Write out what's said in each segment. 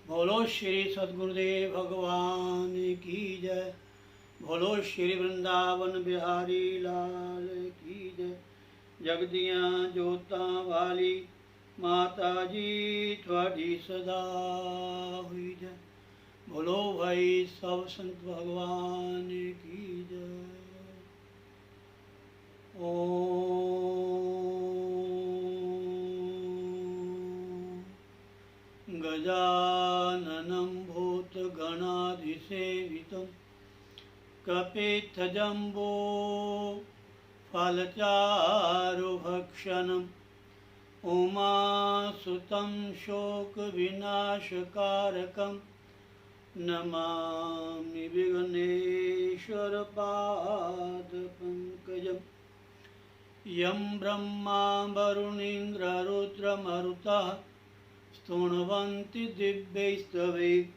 बोलो श्री सद्गुरुदेव भगवान की जय। बोलो श्री वृंदावन बिहारी लाल की जय। जगदियाँ जोतां वाली माता जी थोड़ी सदा हुई जय। बोलो भाई सब संत भगवान की जय। गजाननं भूतगणाधिसेवितं कपित्थजम्बो फलचारुभक्षणम् उमासुतं शोकविनाशकारकं नमामि विघ्नेश्वरपादपङ्कजम्। यं ब्रह्मा वरुणेन्द्ररुद्रमरुतः स्तुवन्ति दिव्यैस्तवैः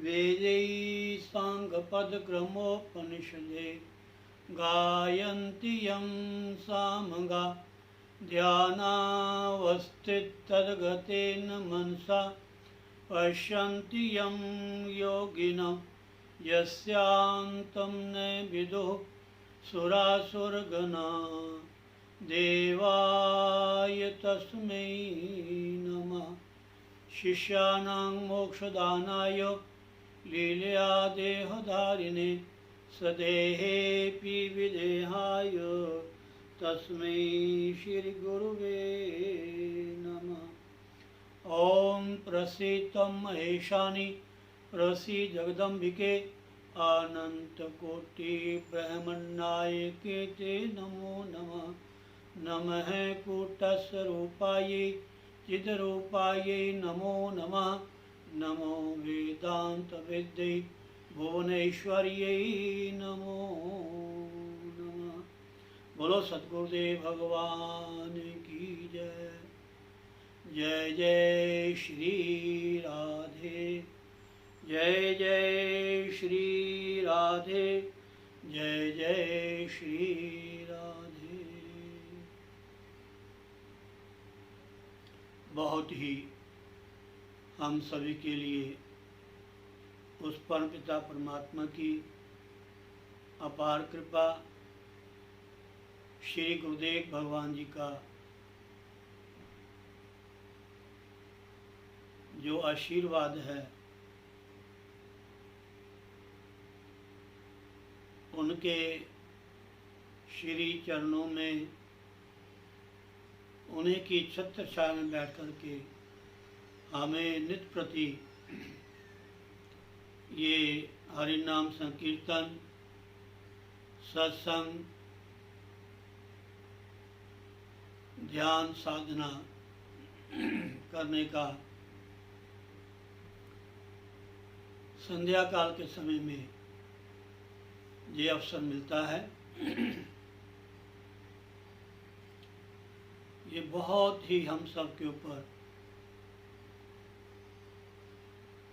वेदैः साङ्गपदक्रमोपनिषदैः गायन्ति यं सामगा ध्यानावस्थिततद्गतेन मनसा पश्यन्ति यं योगिनः यस्यान्तं न विदुः सुरासुरगणाः देवाय तस्मै नमः। शिष्याणां मोक्षदानाय लीलया देहधारिणे सदेहेऽपि विदेहाय तस्मै श्रीगुरुवे नमः। ॐ प्रसीतं महेशानि प्रसीद जगदम्बिके अनन्तकोटिब्रह्मण्यनायके ते नमो नमः। नमः कूटस्वरूपायै चिद्रूपायै नमो नमः। नमो वेदान्तवेद्यै भुवनेश्वर्यै नमो नमः। बोलो सद्गुरुदेव भगवान की जय। जय जय श्री राधे, जय जय श्री राधे, जय जय श्री राधे। बहुत ही हम सभी के लिए उस परमपिता परमात्मा की अपार कृपा, श्री गुरुदेव भगवान जी का जो आशीर्वाद है, उनके श्री चरणों में उन्हीं की छत्र छाया में बैठ कर के हमें नित्य प्रति ये हरि नाम संकीर्तन, सत्संग, ध्यान साधना करने का संध्या काल के समय में ये अवसर मिलता है। ये बहुत ही हम सब के ऊपर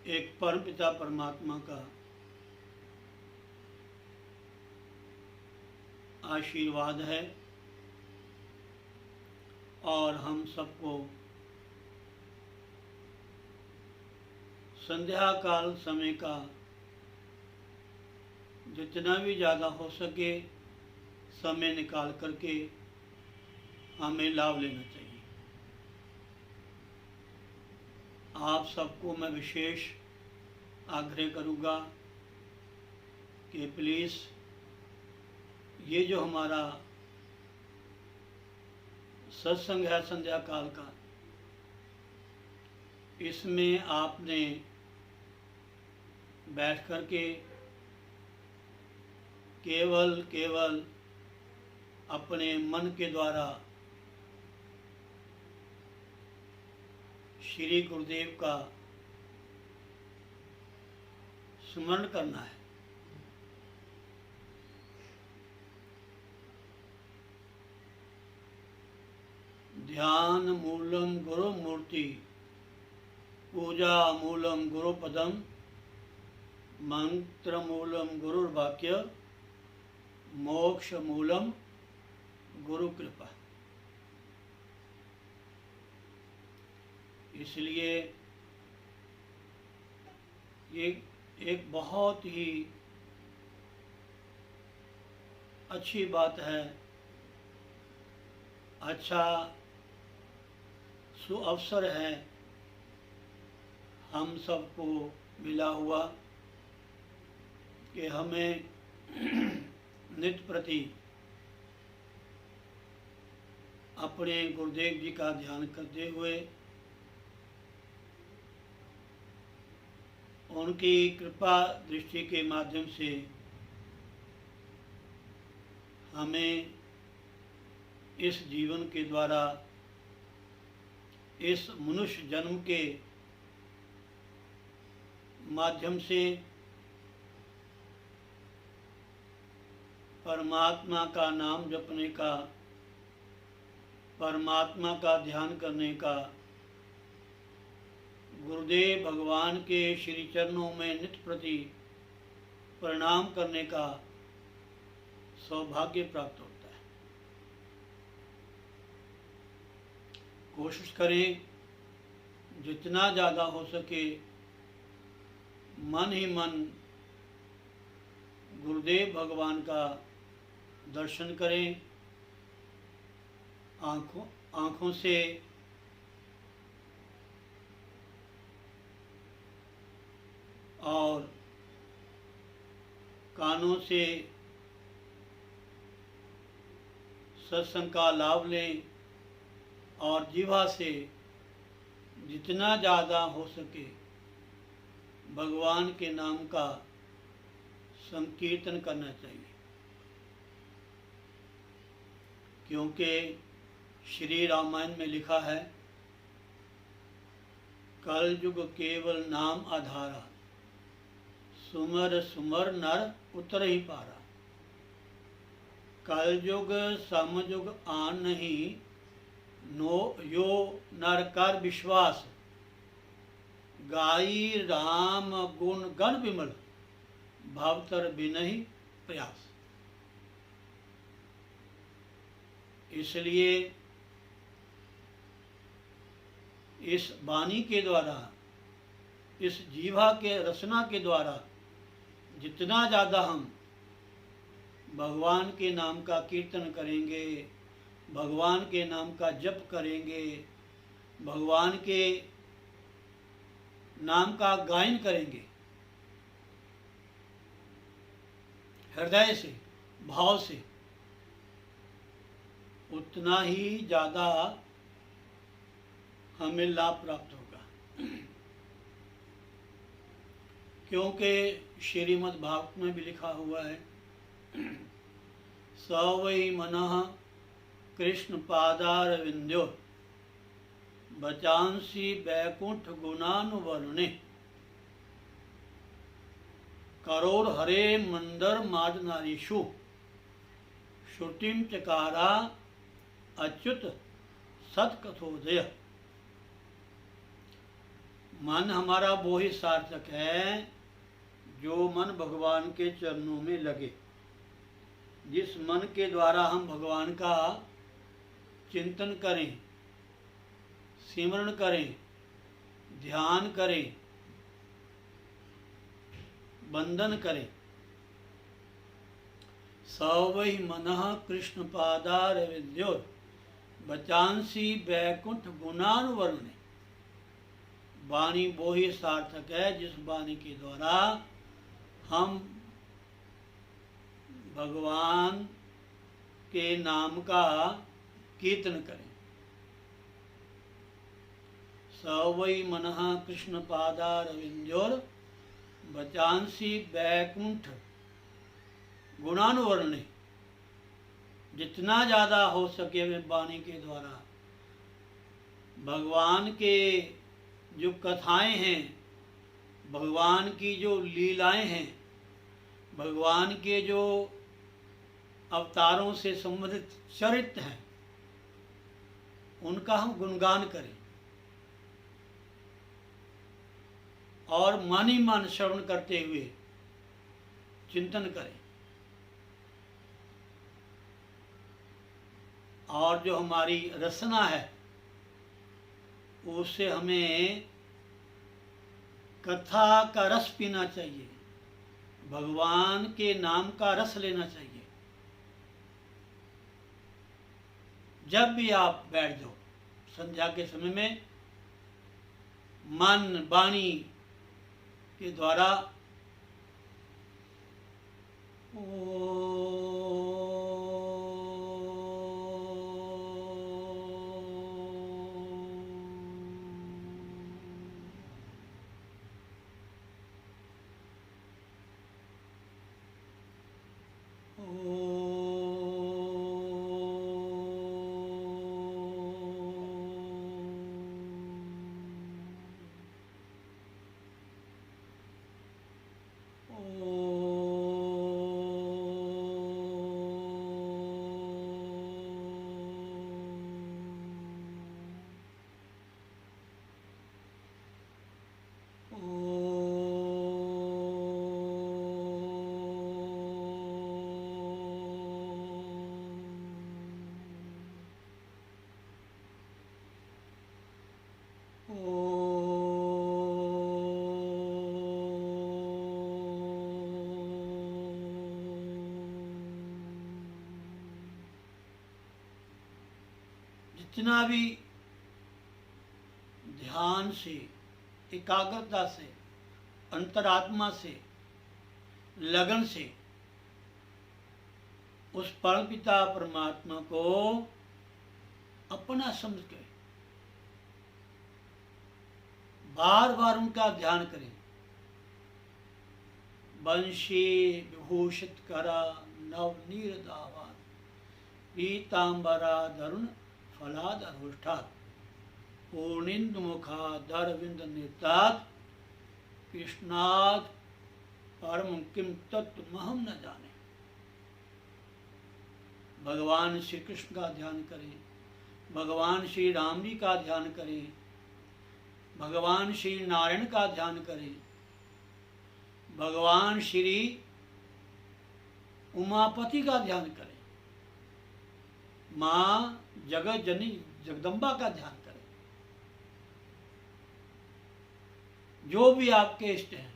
एक परमपिता परमात्मा का आशीर्वाद है और हम सबको संध्या काल समय का जितना भी ज़्यादा हो सके समय निकाल करके हमें लाभ लेना चाहिए। आप सबको मैं विशेष आग्रह करूँगा कि प्लीज़ ये जो हमारा सत्संग है संध्या काल का, इसमें आपने बैठ कर के केवल अपने मन के द्वारा श्री गुरुदेव का स्मरण करना है। ध्यान मूलम गुरु मूर्ति, पूजा मूलम गुरुपदम, मंत्र मूलम गुरुर्वाक्य, मोक्ष मूलम गुरु कृपा। इसलिए ये एक बहुत ही अच्छी बात है, अच्छा सुअवसर है हम सबको मिला हुआ कि हमें नित्य प्रति अपने गुरुदेव जी का ध्यान करते हुए उनकी कृपा दृष्टि के माध्यम से हमें इस जीवन के द्वारा, इस मनुष्य जन्म के माध्यम से परमात्मा का नाम जपने का, परमात्मा का ध्यान करने का, गुरुदेव भगवान के श्री चरणों में नित्य प्रति प्रणाम करने का सौभाग्य प्राप्त होता है। कोशिश करें जितना ज़्यादा हो सके मन ही मन गुरुदेव भगवान का दर्शन करें, आँखों से और कानों से सत्संग का लाभ लें और जीवा से जितना ज़्यादा हो सके भगवान के नाम का संकीर्तन करना चाहिए, क्योंकि श्री रामायण में लिखा है, कल युग केवल नाम आधारा, सुमर सुमर नर उतर ही पारा। कल युग समयुग आन नहीं, नो यो नर कर विश्वास, गाई राम गुण गण विमल, भावतर बिनहि प्रयास। इसलिए इस वाणी के द्वारा, इस जीवा के रचना के द्वारा जितना ज़्यादा हम भगवान के नाम का कीर्तन करेंगे, भगवान के नाम का जप करेंगे, भगवान के नाम का गायन करेंगे हृदय से, भाव से, उतना ही ज़्यादा हमें लाभ प्राप्त होगा। क्योंकि श्रीमद् भागवत में भी लिखा हुआ है, स वै मनः कृष्ण पादारविंद्यो बचांसी बैकुंठ गुणानुवर्णे, करोड़ हरे मंदर माद नारीषु, श्रुतिम चकारा अच्युत सत्कथोदय। मन हमारा वो ही सार्थक है जो मन भगवान के चरणों में लगे। जिस मन के द्वारा हम भगवान का चिंतन करें, सिमरण करें, ध्यान करें, वंदन करें, स वै मनः कृष्ण पादारविंद्योर बचांसी बैकुंठ गुणानुवर्णे। वाणी वो ही सार्थक है जिस वाणी के द्वारा हम भगवान के नाम का कीर्तन करें। स वै मनः कृष्ण पादारविंद्योर बचांसी बैकुंठ गुणानुवर्णे। जितना ज़्यादा हो सके वे वाणी के द्वारा भगवान के जो कथाएं हैं, भगवान की जो लीलाएं हैं, भगवान के जो अवतारों से संबंधित चरित्र हैं, उनका हम गुणगान करें और मन ही मन श्रवण करते हुए चिंतन करें। और जो हमारी रचना है उससे हमें कथा का रस पीना चाहिए, भगवान के नाम का रस लेना चाहिए। जब भी आप बैठ जाओ संध्या के समय में, मन वाणी के द्वारा जितना भी ध्यान से, एकाग्रता से, अंतरात्मा से, लगन से उस परमपिता परमात्मा को अपना समझ के बार बार उनका ध्यान करें। वंशी विभूषित करा नवनीर दावा पीतांबरा धरुण फलाधरोष्ठात् पूर्णिंदु मुखादरविंद नेत्रात् कृष्णात् परम किम तत्वमहम न जाने। भगवान श्री कृष्ण का ध्यान करें, भगवान श्री राम जी का ध्यान करें, भगवान श्री नारायण का ध्यान करें, भगवान श्री उमापति का ध्यान करें, माँ जगत जननी जगदम्बा का ध्यान करें। जो भी आपके इष्ट हैं,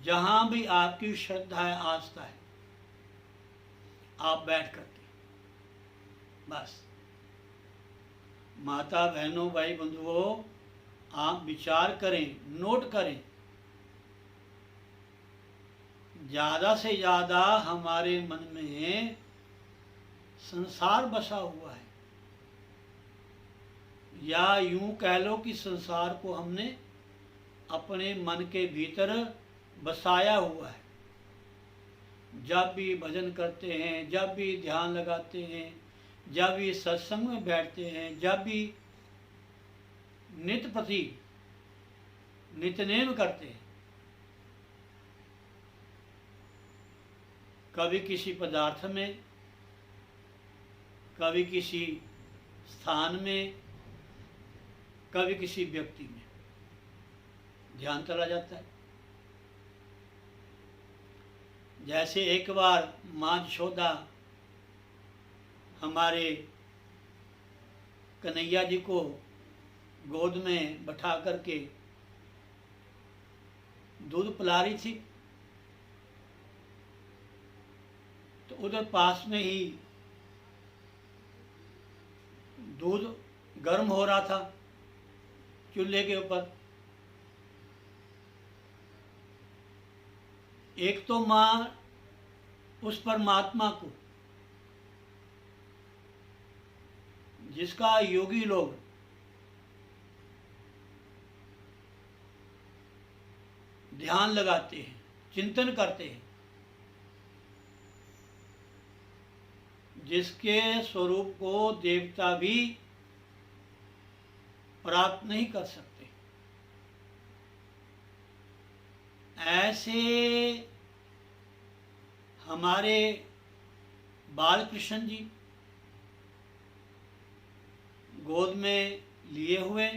जहां भी आपकी श्रद्धा है, आस्था है, आप बैठ करके बस माता बहनों भाई बंधुओं आप विचार करें, नोट करें। ज्यादा से ज्यादा हमारे मन में संसार बसा हुआ है, या यूं कह लो कि संसार को हमने अपने मन के भीतर बसाया हुआ है। जब भी भजन करते हैं, जब भी ध्यान लगाते हैं, जब भी सत्संग में बैठते हैं, जब भी नित्य प्रति नित्यनेम करते हैं, कभी किसी पदार्थ में, कभी किसी स्थान में, कभी किसी व्यक्ति में ध्यान चला जाता है। जैसे एक बार माँ यशोदा हमारे कन्हैया जी को गोद में बैठा करके दूध पिला रही थी, तो उधर पास में ही दूध गर्म हो रहा था चूल्हे के ऊपर। एक तो माँ उस परमात्मा को, जिसका योगी लोग ध्यान लगाते हैं, चिंतन करते हैं, जिसके स्वरूप को देवता भी प्राप्त नहीं कर सकते, ऐसे हमारे बालकृष्ण जी गोद में लिए हुए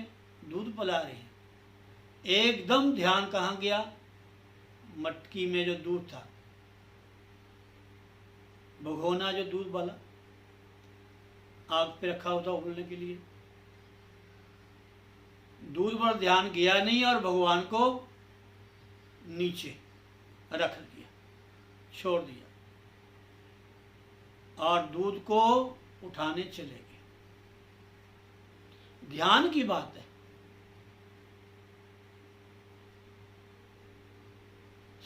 दूध पिला रहे हैं। एकदम ध्यान कहाँ गया? मटकी में जो दूध था, भगोना जो दूध वाला आग पे रखा होता उबलने के लिए, दूध पर ध्यान गया नहीं और भगवान को नीचे रख दिया, छोड़ दिया और दूध को उठाने चले गए। ध्यान की बात है।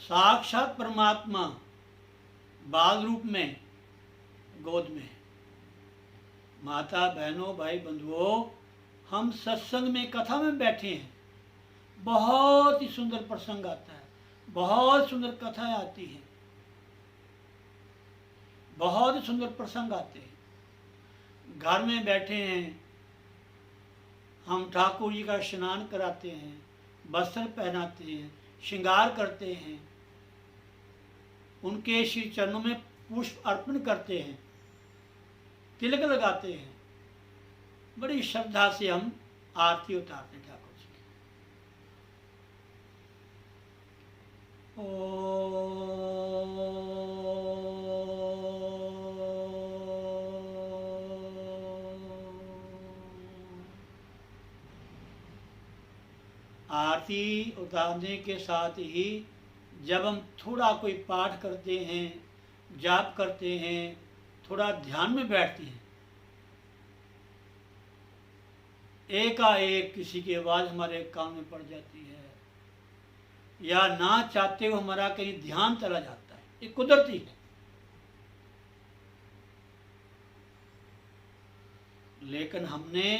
साक्षात परमात्मा बाल रूप में गोद में है। माता बहनों भाई बंधुओं, हम सत्संग में कथा में बैठे हैं, बहुत ही सुंदर प्रसंग आता है, बहुत सुंदर कथाएं आती हैं, बहुत ही सुंदर प्रसंग आते हैं। घर में बैठे हैं, हम ठाकुर जी का स्नान कराते हैं, वस्त्र पहनाते हैं, श्रृंगार करते हैं, उनके श्री चरणों में पुष्प अर्पण करते हैं, तिलक लगाते हैं, बड़ी श्रद्धा से हम आरती उतारते हैं ठाकुर जी की। आरती उतारने के साथ ही जब हम थोड़ा कोई पाठ करते हैं, जाप करते हैं, थोड़ा ध्यान में बैठते हैं, एकाएक किसी की आवाज़ हमारे कान में पड़ जाती है, या ना चाहते हुए हमारा कहीं ध्यान चला जाता है, ये कुदरती है। लेकिन हमने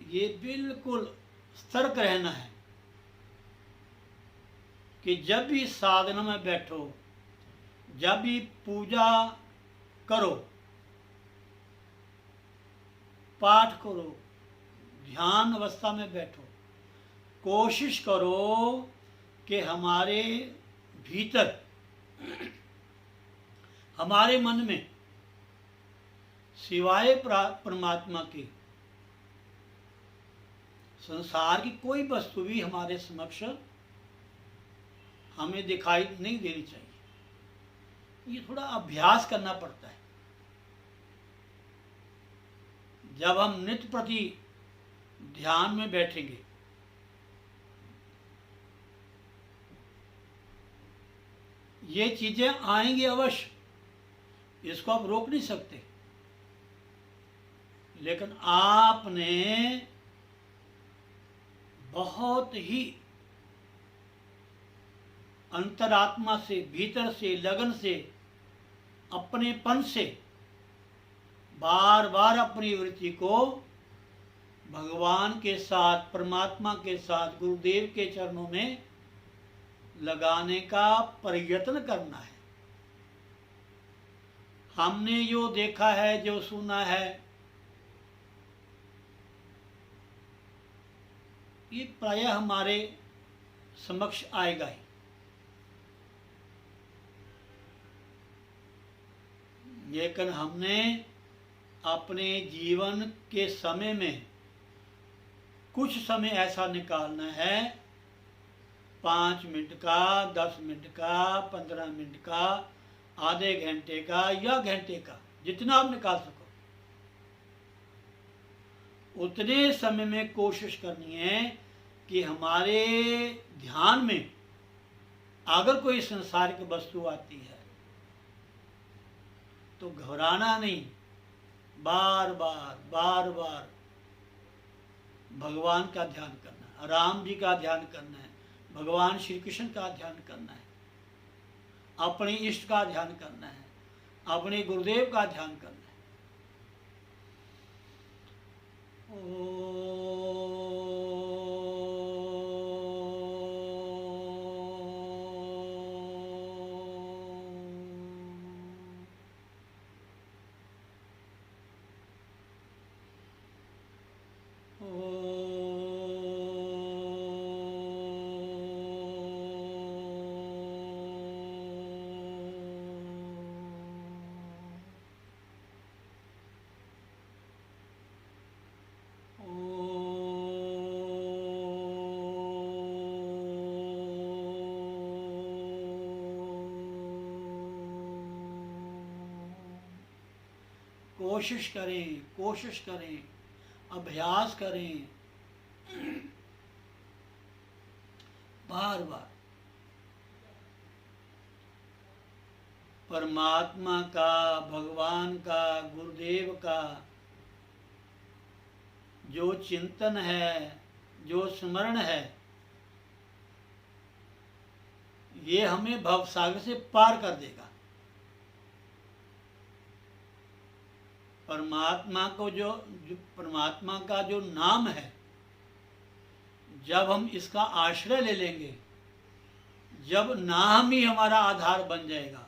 ये बिल्कुल सतर्क रहना है कि जब भी साधना में बैठो, जब भी पूजा करो, पाठ करो, ध्यान अवस्था में बैठो, कोशिश करो कि हमारे भीतर, हमारे मन में सिवाय परमात्मा के संसार की कोई वस्तु भी हमारे समक्ष हमें दिखाई नहीं देनी चाहिए। ये थोड़ा अभ्यास करना पड़ता है। जब हम नित्य प्रति ध्यान में बैठेंगे, ये चीजें आएंगी अवश्य, इसको आप रोक नहीं सकते, लेकिन आपने बहुत ही अंतरात्मा से, भीतर से, लगन से, अपनेपन से बार बार अपनी वृत्ति को भगवान के साथ, परमात्मा के साथ, गुरुदेव के चरणों में लगाने का प्रयत्न करना है। हमने जो देखा है, जो सुना है, ये प्रायः हमारे समक्ष आएगा ही। लेकिन हमने अपने जीवन के समय में कुछ समय ऐसा निकालना है, 5 मिनट का, 10 मिनट का, 15 मिनट का, आधे घंटे का या घंटे का, जितना आप निकाल सको, उतने समय में कोशिश करनी है कि हमारे ध्यान में अगर कोई संसारिक वस्तु आती है तो घबराना नहीं, बार बार भगवान का ध्यान करना है, राम जी का ध्यान करना है, भगवान श्री कृष्ण का ध्यान करना है, अपने इष्ट का ध्यान करना है, अपने गुरुदेव का ध्यान करना है। कोशिश करें, कोशिश करें, अभ्यास करें। बार बार परमात्मा का, भगवान का, गुरुदेव का जो चिंतन है, जो स्मरण है, ये हमें भवसागर से पार कर देगा। परमात्मा को जो परमात्मा का जो नाम है, जब हम इसका आश्रय ले लेंगे, जब नाम ही हमारा आधार बन जाएगा,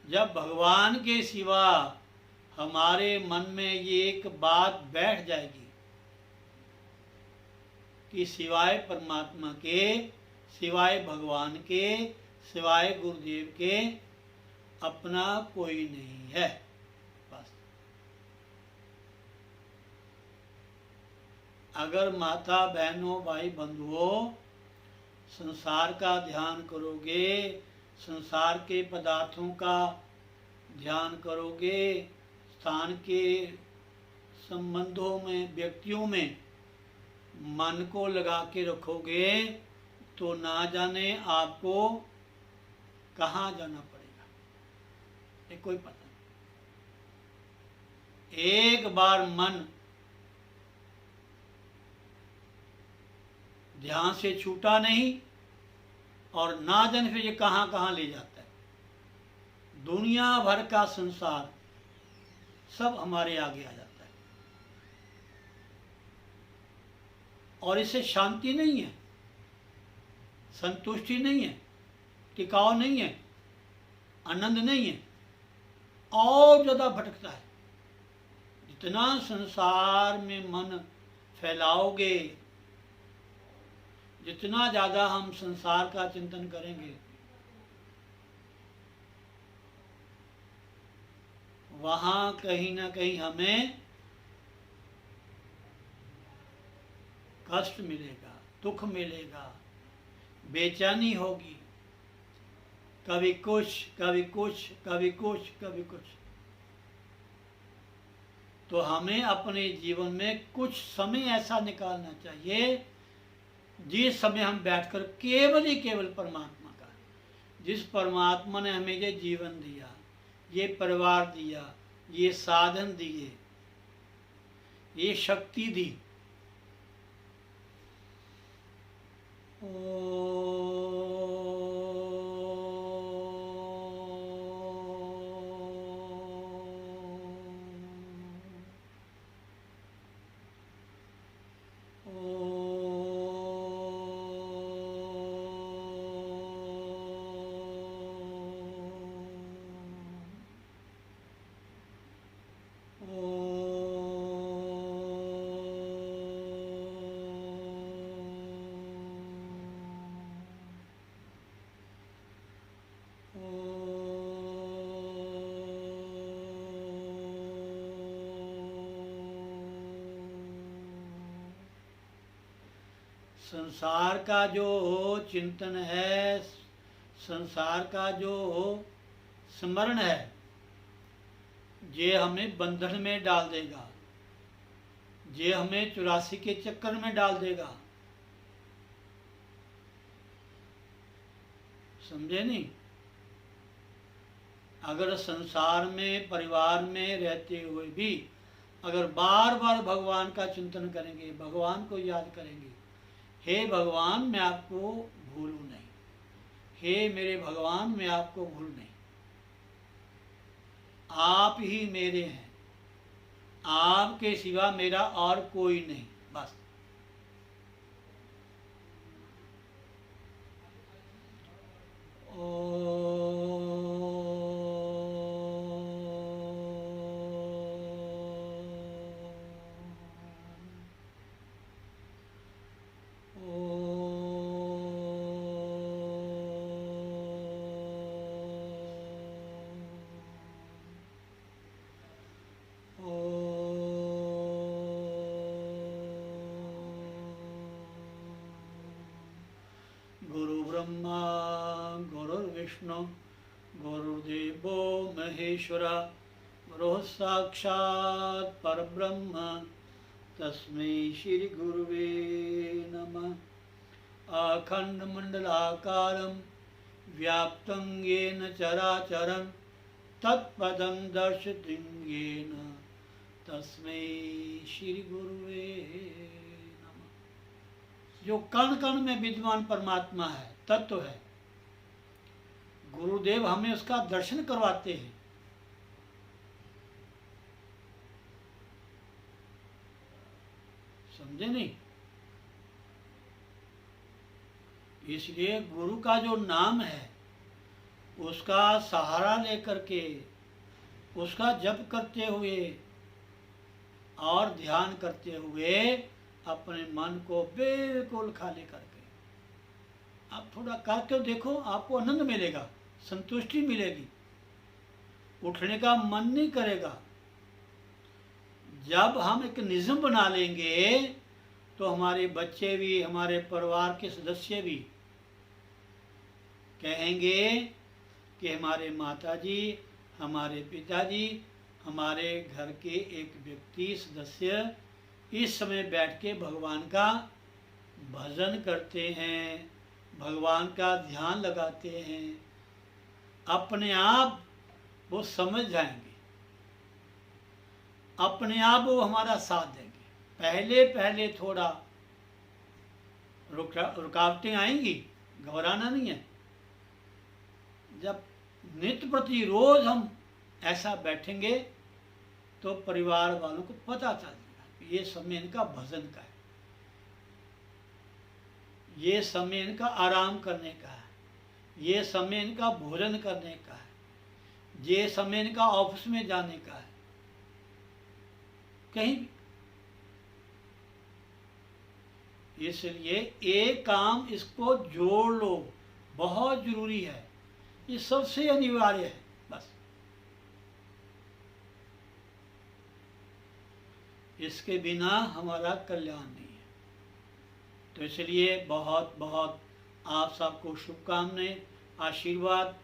जब भगवान के सिवा हमारे मन में ये एक बात बैठ जाएगी कि सिवाय परमात्मा के, सिवाय भगवान के, सिवाय गुरुदेव के अपना कोई नहीं है, बस। अगर माता बहनों, भाई बंधुओं संसार का ध्यान करोगे, संसार के पदार्थों का ध्यान करोगे, स्थान के संबंधों में, व्यक्तियों में मन को लगा के रखोगे, तो ना जाने आपको कहाँ जाना पड़ेगा, ये कोई पता नहीं। एक बार मन ध्यान से छूटा नहीं और ना जाने फिर ये कहाँ कहाँ ले जाता है। दुनिया भर का संसार सब हमारे आगे आ जाता है और इससे शांति नहीं है, संतुष्टि नहीं है, टिकाव नहीं है, आनंद नहीं है, और ज़्यादा भटकता है। जितना संसार में मन फैलाओगे, जितना ज़्यादा हम संसार का चिंतन करेंगे, वहाँ कहीं ना कहीं हमें कष्ट मिलेगा, दुख मिलेगा, बेचैनी होगी, कभी कुछ कभी कुछ कभी कुछ कभी कुछ। तो हमें अपने जीवन में कुछ समय ऐसा निकालना चाहिए जिस समय हम बैठकर केवल ही केवल परमात्मा का, जिस परमात्मा ने हमें ये जीवन दिया, ये परिवार दिया, ये साधन दिए, ये शक्ति दी, संसार का जो चिंतन है, संसार का जो स्मरण है, ये हमें बंधन में डाल देगा, ये हमें 84 के चक्कर में डाल देगा। समझे नहीं? अगर संसार में, परिवार में रहते हुए भी अगर बार बार भगवान का चिंतन करेंगे, भगवान को याद करेंगे, हे भगवान मैं आपको भूलूं नहीं, हे मेरे भगवान मैं आपको भूल नहीं, आप ही मेरे हैं, आपके सिवा मेरा और कोई नहीं, बस। ब्रह्मा गुरुर्विष्णु गुरुर्देवो महेश्वरा, गुरुः साक्षात् परब्रह्म तस्मै श्री गुरुवे नमः। अखण्डमण्डलाकारं व्याप्तं येन चराचरं तत्पदं दर्शितं येन तस्मै श्री गुरुवे नमः। जो कण कण में विद्यमान परमात्मा है, तत्व है, गुरुदेव हमें उसका दर्शन करवाते हैं। समझे नहीं? इसलिए गुरु का जो नाम है उसका सहारा लेकर के, उसका जप करते हुए और ध्यान करते हुए अपने मन को बिल्कुल खाली करके आप थोड़ा करके देखो, आपको आनंद मिलेगा, संतुष्टि मिलेगी, उठने का मन नहीं करेगा। जब हम एक निज़म बना लेंगे तो हमारे बच्चे भी, हमारे परिवार के सदस्य भी कहेंगे कि हमारे माताजी, हमारे पिताजी, हमारे घर के एक व्यक्ति सदस्य इस समय बैठ के भगवान का भजन करते हैं, भगवान का ध्यान लगाते हैं। अपने आप वो समझ जाएंगे, अपने आप वो हमारा साथ देंगे। पहले पहले थोड़ा रुकावटें आएंगी, घबराना नहीं है। जब नित्य प्रति रोज हम ऐसा बैठेंगे तो परिवार वालों को पता चल जाएगा ये समय इनका भजन का है, ये समय इनका आराम करने का है, ये समय इनका भोजन करने का है, ये समय इनका ऑफिस में जाने का है, कहीं भी। इसलिए एक काम इसको जोड़ लो, बहुत जरूरी है, ये सबसे अनिवार्य है। बस इसके बिना हमारा कल्याण नहीं है। तो इसलिए बहुत बहुत आप सबको शुभकामनाएं, आशीर्वाद।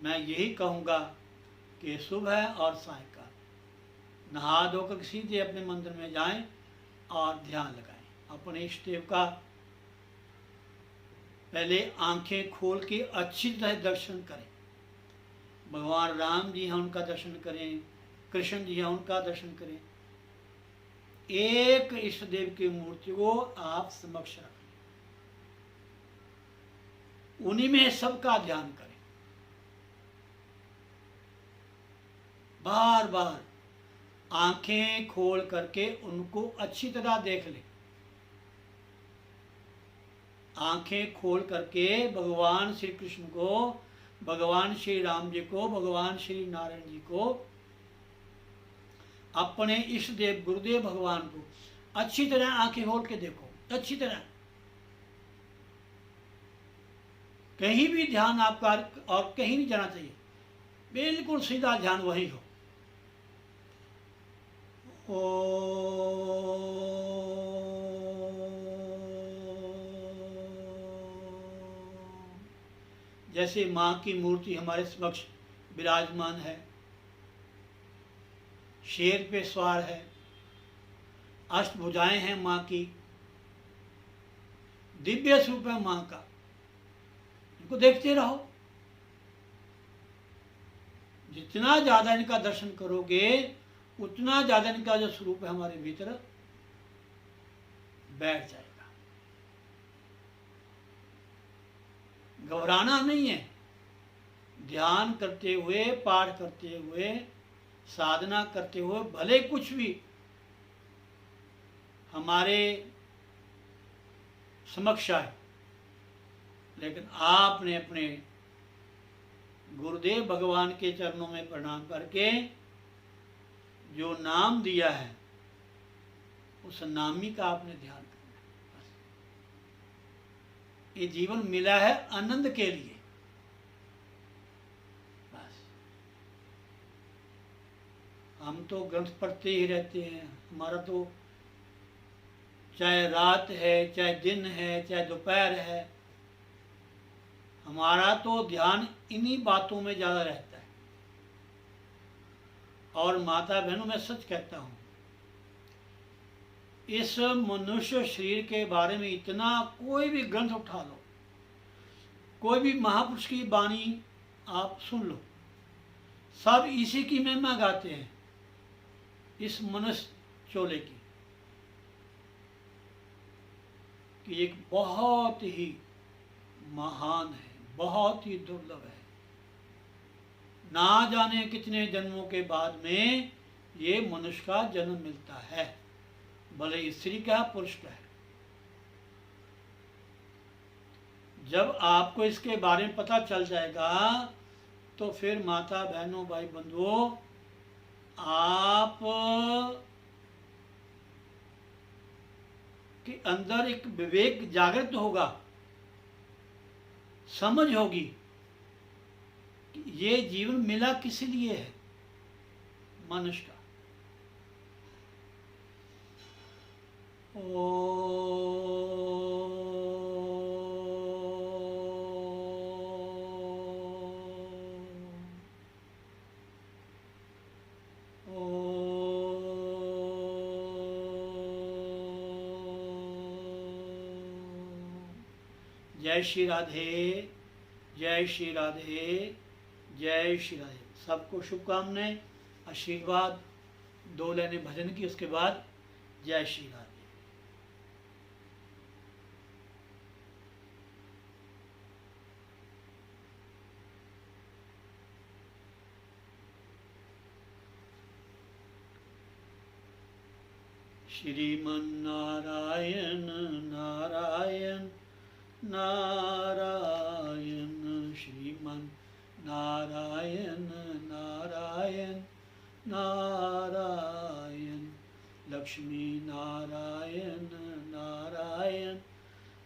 मैं यही कहूँगा कि सुबह और सायंकाल नहा धोकर सीधे अपने मंदिर में जाएं और ध्यान लगाएं। अपने इष्ट देव का पहले आंखें खोल के अच्छी तरह दर्शन करें। भगवान राम जी हैं, उनका दर्शन करें, कृष्ण जी हैं, उनका दर्शन करें। एक इष्ट देव की मूर्ति को आप समक्ष रखें, उन्हीं में सबका ध्यान करें। बार बार आंखें खोल करके उनको अच्छी तरह देख लें। आंखें खोल करके भगवान श्री कृष्ण को, भगवान श्री राम जी को, भगवान श्री नारायण जी को, अपने इष्ट देव गुरुदेव भगवान को अच्छी तरह आंखें खोल के देखो, अच्छी तरह। कहीं भी ध्यान आपका और कहीं नहीं जाना चाहिए, बिल्कुल सीधा ध्यान वही हो। जैसे माँ की मूर्ति हमारे समक्ष विराजमान है, शेर पे सवार है, अष्टभुजाएं हैं माँ की, दिव्य स्वरूप है माँ का, इनको देखते रहो। जितना ज्यादा इनका दर्शन करोगे उतना ज्यादा इनका जो स्वरूप है हमारे भीतर बैठ जाएगा। घबराना नहीं है। ध्यान करते हुए, पाठ करते हुए, साधना करते हुए भले कुछ भी हमारे समक्ष आए, लेकिन आपने अपने गुरुदेव भगवान के चरणों में प्रणाम करके जो नाम दिया है उस नामी का आपने ध्यान करना है। बस ये जीवन मिला है आनंद के लिए। बस हम तो ग्रंथ पढ़ते ही रहते हैं, हमारा तो चाहे रात है, चाहे दिन है, चाहे दोपहर है, हमारा तो ध्यान इन्हीं बातों में ज़्यादा रहता है। और माता बहनों, मैं सच कहता हूँ, इस मनुष्य शरीर के बारे में इतना, कोई भी ग्रंथ उठा लो, कोई भी महापुरुष की वाणी आप सुन लो, सब इसी की महिमा गाते हैं, इस मनुष्य चोले की, कि एक बहुत ही महान है, बहुत ही दुर्लभ है। ना जाने कितने जन्मों के बाद में ये मनुष्य का जन्म मिलता है, भले स्त्री का पुरुष का है। जब आपको इसके बारे में पता चल जाएगा तो फिर माता बहनों भाई बंधुओं, आप के अंदर एक विवेक जागृत होगा, समझ होगी कि ये जीवन मिला किस लिए है, मनुष्य का। जय श्री राधे, जय श्री राधे, जय श्री राधे। सबको शुभकामनाएं, आशीर्वाद। 2 लाइनें भजन की, उसके बाद जय श्री राधे। श्रीमन्नारायण नारायण नारायण, श्रीमन नारायण नारायण नारायण, लक्ष्मी नारायण नारायण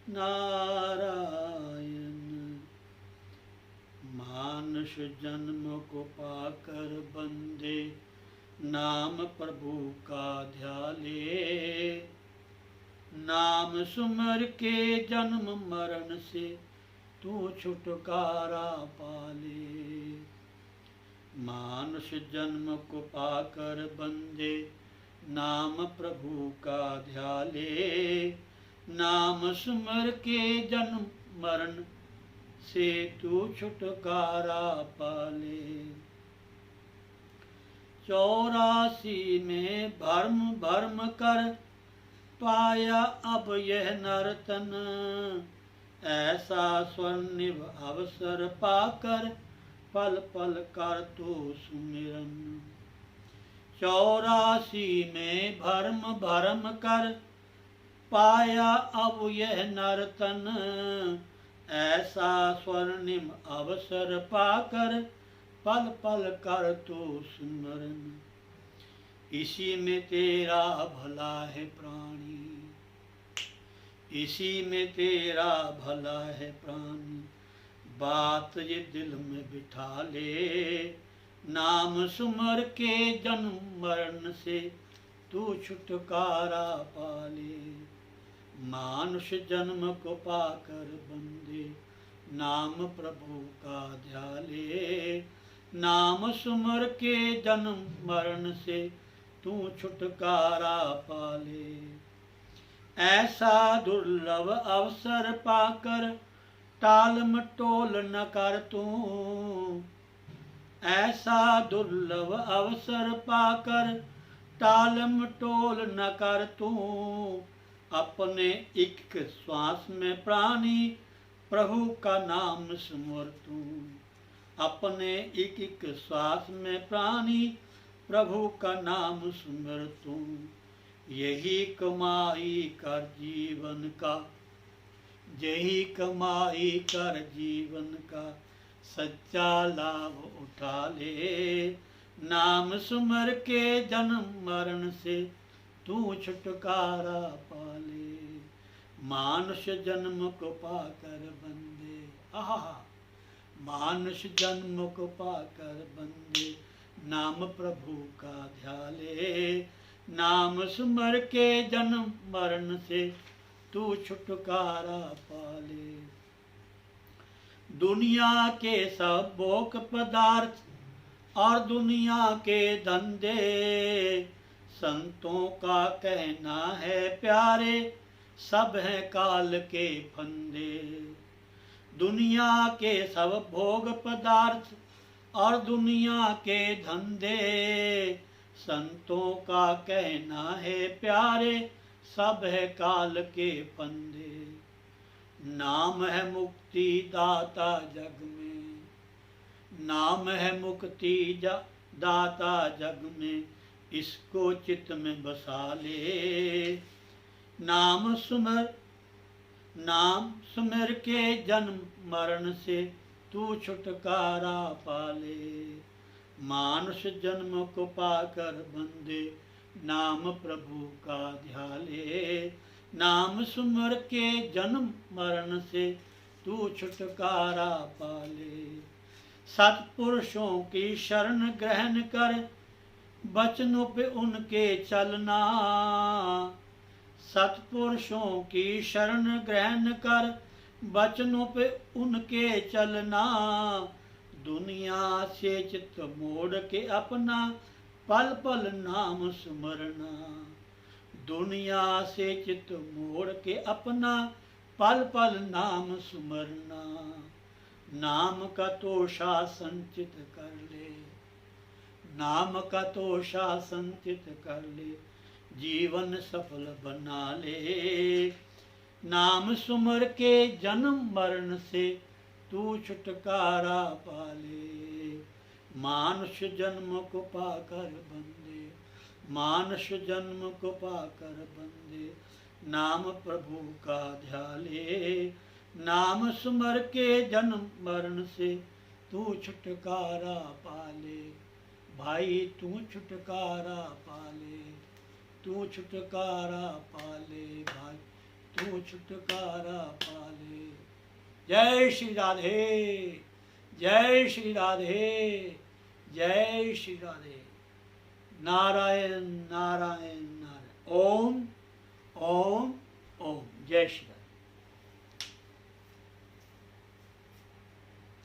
नारायण। मानुष जन्म को पाकर बंदे नाम प्रभु का ध्याले, नाम सुमर के जन्म मरण से तू छुटकारा पाले। मानुष जन्म को पाकर बंदे नाम प्रभु का ध्याले, नाम सुमर के जन्म मरण से तू छुटकारा पाले। 84 में भर्म भर्म कर पाया अब यह नर्तन, ऐसा स्वर्णिम अवसर पाकर पल पल कर तो सुमिरन। 84 में भर्म भर्म कर पाया अब यह नर्तन, ऐसा स्वर्णिम अवसर पाकर पल पल कर तो सुमरन। इसी में तेरा भला है प्राणी, इसी में तेरा भला है प्राणी, बात ये दिल में बिठा ले। नाम सुमर के जन्म मरण से तू छुटकारा पाले। मानुष जन्म को पाकर बंदे नाम प्रभु का ध्याले, नाम सुमर के जन्म मरण से तू छुटकारा पाले। ऐसा दुर्लभ अवसर पाकर टाल मटोल न कर तू, ऐसा दुर्लभ अवसर पाकर टाल मटोल न कर तू। अपने एक श्वास में प्राणी प्रभु का नाम सुमर तू, अपने एक एक श्वास में प्राणी प्रभु का नाम सुमर तू। यही कमाई कर जीवन का, यही कमाई कर जीवन का, सच्चा लाभ उठा ले। नाम सुमर के जन्म मरण से तू छुटकारा पाले। मानुष जन्म को पाकर बंदे, आहा, मानुष जन्म को पाकर बंदे नाम प्रभु का ध्याले। नाम सुमर के जन्म मरण से तू छुटकारा पाले। दुनिया के सब भोग पदार्थ और दुनिया के धंधे संतों का कहना है प्यारे, सब हैं काल के फंदे। दुनिया के सब भोग पदार्थ और दुनिया के धंधे, संतों का कहना है प्यारे, सब है काल के फंदे। नाम है मुक्ति दाता जग में, नाम है मुक्ति दाता जग में, इसको चित्त में बसा ले। नाम सुमर के जन्म मरण से तू छुटकारा पाले। मानुष जन्म को पाकर बंदे नाम प्रभु का ध्याले। नाम सुमर के जन्म मरण से तू छुटकारा पाले। सत्पुरुषों की शरण ग्रहण कर वचनों पे उनके चलना। सत्पुरुषों की शरण ग्रहण कर वचनों पे उनके चलना। दुनिया से चित्त मोड़ के अपना पल पल नाम सुमरना। दुनिया से चित्त मोड़ के अपना पल पल नाम सुमरना। नाम का तोषा संचित कर ले, नाम का तोषा संचित कर ले, जीवन सफल बना ले। नाम सुमर के जन्म मरण से तू छुटकारा पाले। मानुष जन्म को पाकर बंदे, मानुष जन्म को पाकर बंदे, नाम प्रभु का ध्याले। नाम सुमर के जन्म मरण से तू छुटकारा पाले। भाई तू छुटकारा पाले, तू छुटकारा पाले भाई, तू छुटकारा पाले। जय श्री राधे, जय श्री राधे, जय श्री राधे। नारायण नारायण नारायण। ओम